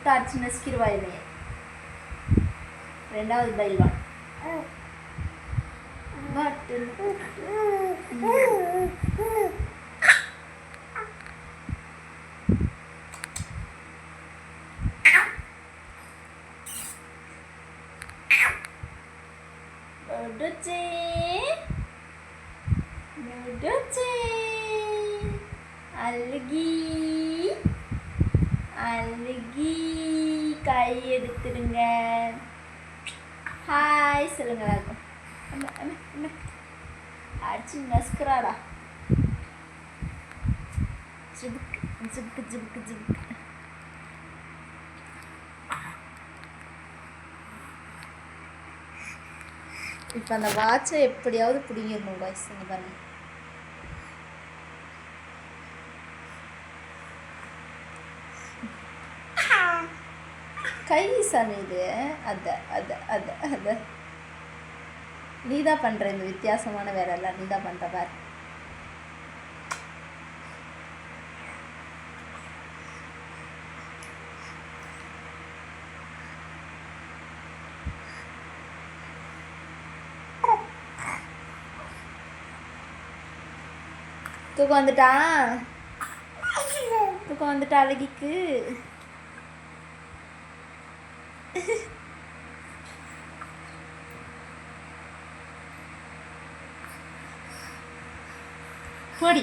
Torch நெஸ்கிருவாயுமே ரெண்டாவது பைல்வான் button Doce, doce, algi, கை எடுத்துடுங்க. Hi சொல்லுங்க எல்லாருக்கும். அடிச்சு நஸ்கராடா. ஜிபுக்கு ஜிபுக்கு ஜிபுக்கு ஜிபுக்கு. இப்போ அந்த வாட்சை எப்படியாவது பிடிங்கிடணும் காய்ஸ். இங்கே பாருங்க, கை சாமி இது. அத நீதான் பண்ணுற இந்த வித்தியாசமான வேலையெல்லாம் நீதான் பண்ணுற பாரு. தூக்கம் வந்துட்டா அழகிக்கு. போடி.